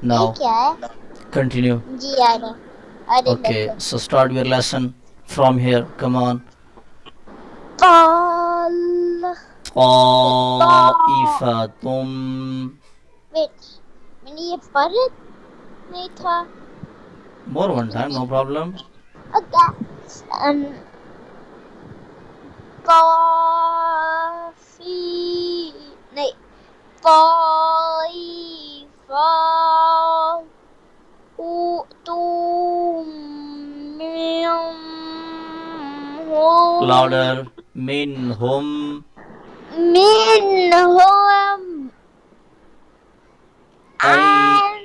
Now کیا ہے continue. G I know I didn't Okay, listen. so start your lesson from here. Come on. طال طائفتم. wait میں نے یہ پڑھ نہیں تھا. More one time, no problem. Okay. طافی نہیں طائفہ منهم Louder. منهم.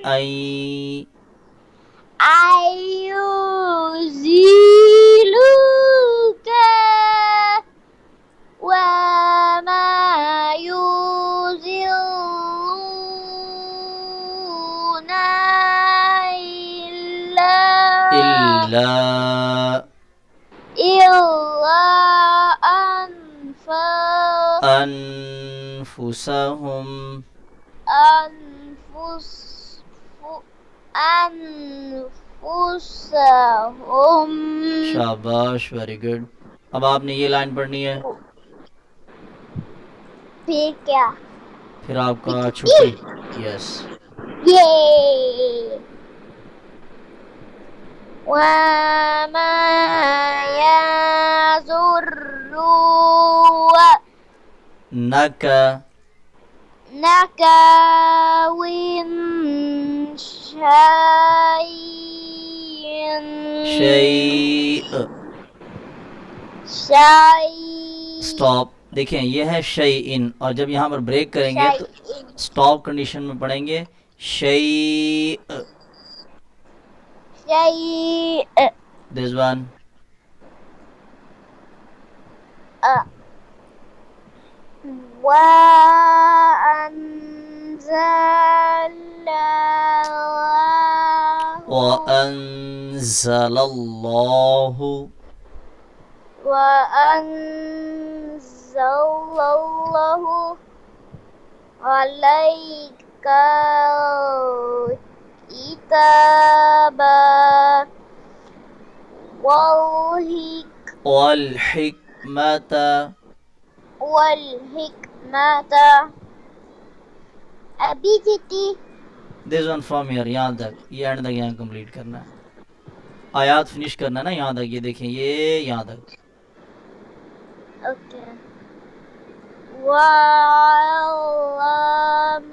أي يزيلوك وما يزلون إلا أنفسهم. أنفسهم. شاباش, ویری گڈ. اب آپ نے یہ لائن پڑھنی ہے, پھر کیا پھر آپ کا چھٹی. یس. یہ وما نک يضرونك من شیء. شيء اسٹاپ. دیکھیں یہ ہے شیئن, اور جب یہاں پر بریک کریں گے تو اسٹاپ کنڈیشن میں پڑھیں گے شیء. شيء دس ون. وأنزل الله وأنزل الله عليك الكتاب والحكمة. ابھی جتی دس ون فرام ہیئر, یہاں تک, یہ اینڈ تک یہاں کمپلیٹ کرنا ہے, آیات فنش کرنا ہے نا یہاں تک. یہ دیکھیں یہ یہاں تک. اوکے. وعلم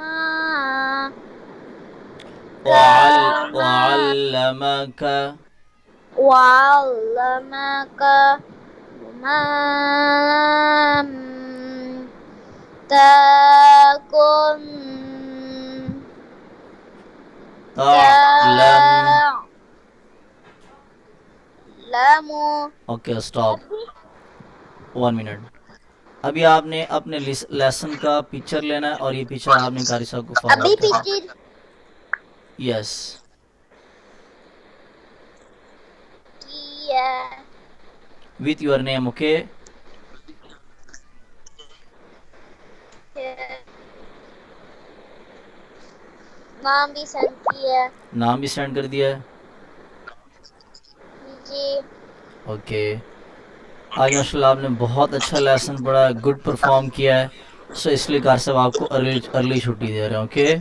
وعلمك وعلمك ما لم تكن تعلم. تعلم. Okay stop, 1 minute. ابھی آپ نے اپنے لیسن کا پکچر لینا ہے, اور یہ پکچر آپ نے قاری صاحب کو ابھی فارورڈ کرنا ہے. پکچر یس. کیا وتھ یور نیم. اوکے. نام بھی سینڈ کیا نام بھی سینڈ کر دیا ہے. جی. اوکے. آج ماشاء اللہ آپ نے بہت اچھا لیسن پڑھا ہے, گڈ پرفارم کیا ہے. سو اس لیے قاری صاحب آپ کو ارلی چھٹی دے رہے ہیں. Okay,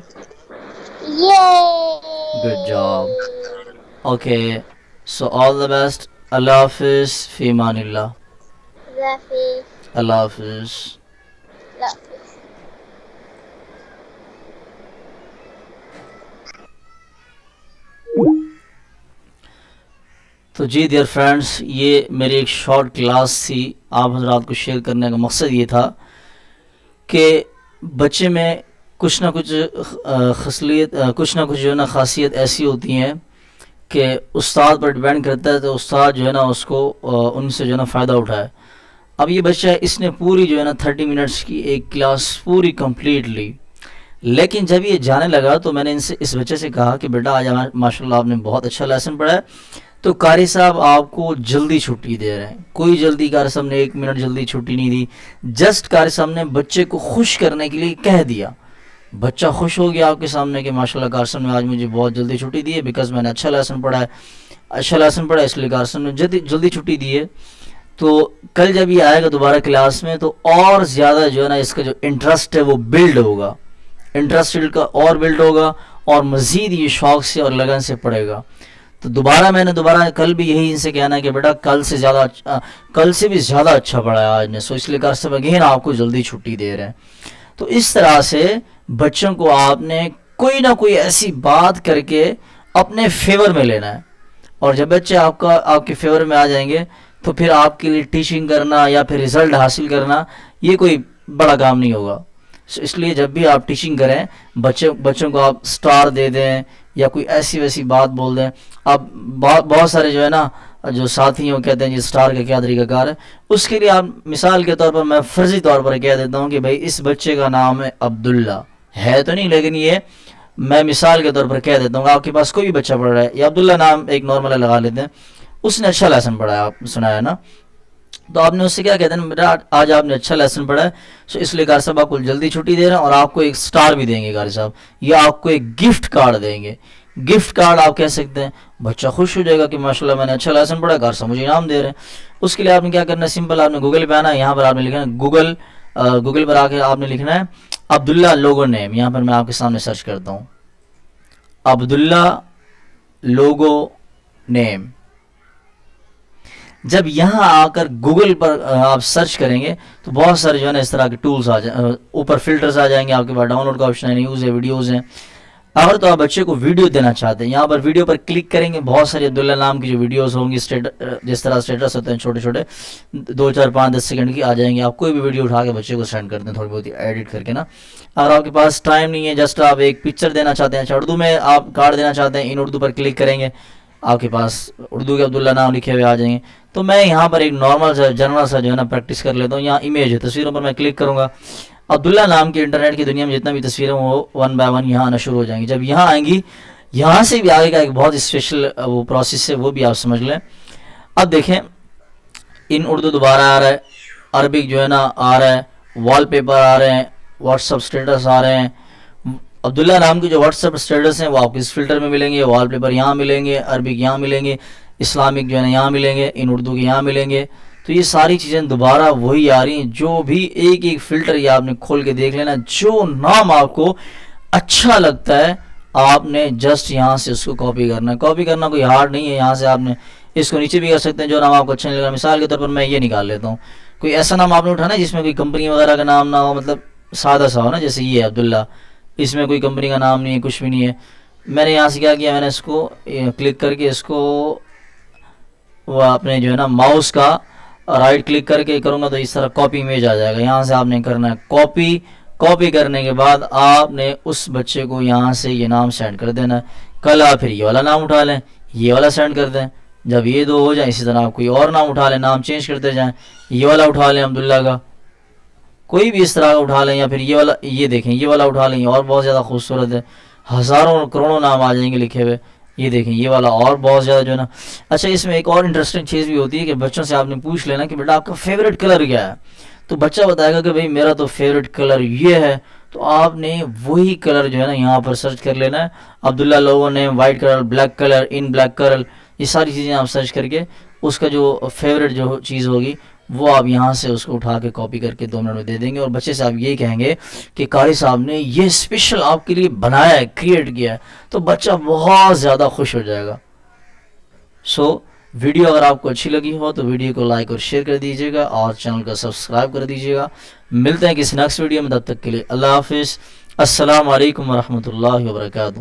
good job. Okay, so all the best. اللہ حافظ, فی امان اللہ. اللہ حافظ. تو جی ڈیئر فرینڈس, یہ میری ایک شارٹ کلاس تھی. آپ حضرات کو شیئر کرنے کا مقصد یہ تھا کہ بچے میں کچھ نہ کچھ خصلیت, کچھ نہ کچھ جو ہے نا خاصیت ایسی ہوتی ہیں کہ استاد پر ڈیپینڈ کرتا ہے, تو استاد جو ہے نا اس کو ان سے جو ہے نا فائدہ اٹھائے. اب یہ بچہ اس نے پوری جو ہے نا 30 منٹس کی ایک کلاس پوری کمپلیٹ لی, لیکن جب یہ جانے لگا تو میں نے اس بچے سے کہا کہ بیٹا آج ماشاء اللہ آپ نے بہت اچھا لیسن پڑھا ہے, تو قاری صاحب آپ کو جلدی چھٹی دے رہے ہیں. کوئی جلدی قاری صاحب نے 1 منٹ جلدی چھٹی نہیں دی, جسٹ قاری صاحب نے بچے کو خوش کرنے کے لیے کہہ دیا. بچہ خوش ہو گیا آپ کے سامنے کہ ماشاءاللہ کارسن میں آج مجھے بہت جلدی چھٹی دی ہے، بیکاز میں نے اچھا لیسن پڑھا ہے، اس لیے کارسن میں جلدی چھٹی دی ہے. تو کل جب یہ آئے گا دوبارہ کلاس میں تو اور زیادہ جو ہے نا اس کا جو انٹرسٹ ہے وہ بلڈ ہوگا، انٹرسٹ کا اور بلڈ ہوگا، اور مزید یہ شوق سے اور لگن سے پڑھے گا. تو میں نے کل بھی یہی ان سے کہنا ہے کہ بیٹا کل سے بھی زیادہ اچھا پڑھا ہے آج نے، سو اس لیے کارسن اگین آپ کو جلدی چھٹی دے رہے ہیں. تو اس طرح سے بچوں کو آپ نے کوئی نہ کوئی ایسی بات کر کے اپنے فیور میں لینا ہے، اور جب بچے آپ کے فیور میں آ جائیں گے تو پھر آپ کے لیے ٹیچنگ کرنا یا پھر رزلٹ حاصل کرنا یہ کوئی بڑا کام نہیں ہوگا. اس لیے جب بھی آپ ٹیچنگ کریں بچوں کو آپ سٹار دے دیں یا کوئی ایسی ویسی بات بول دیں. آپ بہت سارے جو ہے نا جو ساتھی ہیں وہ کہتے ہیں جی سٹار کا کیا طریقہ کار ہے. اس کے لیے آپ مثال کے طور پر میں فرضی طور پر کہہ دیتا ہوں کہ بھائی اس بچے کا نام ہے عبداللہ، ہے تو نہیں لیکن یہ میں مثال کے طور پر کہہ دیتا ہوں. آپ کے پاس کوئی بھی بچہ پڑھ رہا ہے یا عبداللہ نام ایک نارمل لگا لیتے ہیں، اس نے اچھا لیسن پڑھا ہے، آپ سنا ہے نا، تو آپ نے اس سے کیا کہتے ہیں بیٹا آج آپ نے اچھا لیسن پڑھا ہے، سو اس لیے قاری صاحب آپ کو جلدی چھٹی دے رہے ہیں اور آپ کو ایک سٹار بھی دیں گے قاری صاحب، یا آپ کو ایک گفٹ کارڈ دیں گے. گفٹ کارڈ آپ کہہ سکتے ہیں. بچہ خوش ہو جائے گا کہ ماشاءاللہ میں نے اچھا لیسن پڑھا، قاری صاحب مجھے انعام دے رہے ہیں. اس کے لیے آپ نے کیا کرنا ہے، سمپل آپ نے گوگل پہ آنا ہے، یہاں پر آپ نے لکھنا ہے گوگل پر آ کے آپ نے لکھنا ہے عبداللہ لوگو نیم. یہاں پر میں آپ کے سامنے سرچ کرتا ہوں عبداللہ لوگو نیم. جب یہاں آ کر گوگل پر آپ سرچ کریں گے تو بہت سارے جو ہے نا اس طرح کے ٹولز آ جائیں، اوپر فلٹرز آ جائیں گے آپ کے پاس، ڈاؤن لوڈ کا آپشن ہے، نیوز ہے، ویڈیوز ہیں. اگر تو آپ بچے کو ویڈیو دینا چاہتے ہیں یہاں پر ویڈیو پر کلک کریں گے، بہت ساری عبداللہ نام کی جو ویڈیوز ہوں گی جس طرح اسٹیٹس ہوتے ہیں چھوٹے چھوٹے 2 4 5 10 سیکنڈ کی آ جائیں گے. آپ کوئی بھی ویڈیو اٹھا کے بچے کو سینڈ کرتے ہیں تھوڑی بہت ایڈٹ کر کے نا. اگر آپ کے پاس ٹائم نہیں ہے، جسٹ آپ ایک پکچر دینا چاہتے ہیں، اچھا اردو میں آپ کارڈ دینا چاہتے ہیں، ان اردو پر کلک کریں گے، آپ کے پاس اردو کے عبداللہ نام لکھے ہوئے آ جائیں گے. تو میں یہاں پر ایک نارمل سا جنرل سا جو ہے نا پریکٹس کر لیتا ہوں. یہاں امیج ہے، تصویروں پر میں کلک کروں گا. عبداللہ نام کی انٹرنیٹ کی دنیا میں جتنا بھی تصویریں وہ 1 بائی 1 یہاں آنا شروع ہو جائیں گی. جب یہاں آئیں گی یہاں سے بھی آگے کا ایک بہت اسپیشل وہ پروسیس ہے، وہ بھی آپ سمجھ لیں. اب دیکھیں ان اردو دوبارہ آ رہا ہے، عربک جو ہے نا آ رہا ہے، وال پیپر آ رہے ہیں، واٹس اپ اسٹیٹس آ رہے ہیں. عبداللہ نام کے جو واٹس اپ اسٹیٹس ہیں وہ آپ کو اس فلٹر میں ملیں گے، وال پیپر یہاں ملیں گے، عربک یہاں ملیں گے، اسلامک جو ہے نا یہاں ملیں گے، ان اردو کے یہاں ملیں گے. تو یہ ساری چیزیں دوبارہ وہی آ رہی ہیں. جو بھی ایک فلٹر یہ آپ نے کھول کے دیکھ لینا، جو نام آپ کو اچھا لگتا ہے آپ نے جسٹ یہاں سے اس کو کاپی کرنا ہے. کاپی کرنا کوئی ہارڈ نہیں ہے، یہاں سے آپ نے اس کو نیچے بھی کر سکتے ہیں جو نام آپ کو اچھا نہیں لگا. مثال کے طور پر میں یہ نکال لیتا ہوں، کوئی ایسا نام آپ نے اٹھانا جس میں کوئی کمپنی وغیرہ کا نام نہ ہو، مطلب سادہ سا ہو نا، جیسے یہ عبداللہ، اس میں کوئی کمپنی کا نام نہیں ہے، کچھ بھی نہیں ہے. میں نے یہاں سے کیا کیا، میں نے اس کو کلک کر کے اس کو وہ اپنے جو ہے نا ماؤس کا رائٹ کلک کر کے کروں گا تو اس طرح کاپی امیج آ جائے گا. یہاں سے آپ نے کرنا ہے کاپی کرنے کے بعد آپ نے اس بچے کو یہاں سے یہ نام سینڈ کر دینا ہے. کل آپ پھر یہ والا نام اٹھا لیں، یہ والا سینڈ کر دیں. جب یہ 2 ہو جائیں اسی طرح آپ کوئی اور نام اٹھا لیں، نام چینج کرتے جائیں، یہ والا اٹھا لیں عبداللہ کا، کوئی بھی اس طرح کا اٹھا لیں، یا پھر یہ والا، یہ دیکھیں یہ والا اٹھا لیں، یہ اور بہت زیادہ خوبصورت ہے، ہزاروں کروڑوں نام آ جائیں گے لکھے ہوئے. یہ دیکھیں یہ والا اور بہت زیادہ جو ہے نا. اچھا اس میں ایک اور انٹرسٹنگ چیز بھی ہوتی ہے کہ بچوں سے آپ نے پوچھ لینا کہ بیٹا آپ کا فیوریٹ کلر کیا ہے، تو بچہ بتائے گا کہ بھائی میرا تو فیوریٹ کلر یہ ہے. تو آپ نے وہی کلر جو ہے نا یہاں پر سرچ کر لینا ہے، عبداللہ لوگوں نے white colour, black colour, in black colour, یہ ساری چیزیں آپ سرچ کر کے اس کا جو فیوریٹ جو چیز ہوگی وہ آپ یہاں سے اس کو اٹھا کے کاپی کر کے 2 منٹ میں دے دیں گے. اور بچے سے آپ یہ کہیں گے کہ قاری صاحب نے یہ اسپیشل آپ کے لیے بنایا ہے، کریٹ کیا ہے، تو بچہ بہت زیادہ خوش ہو جائے گا. سو ویڈیو اگر آپ کو اچھی لگی ہو تو ویڈیو کو لائک اور شیئر کر دیجیے گا اور چینل کو سبسکرائب کر دیجیے گا. ملتے ہیں کسی نیکسٹ ویڈیو میں، تب تک کے لیے اللہ حافظ. السلام علیکم ورحمۃ اللہ وبرکاتہ.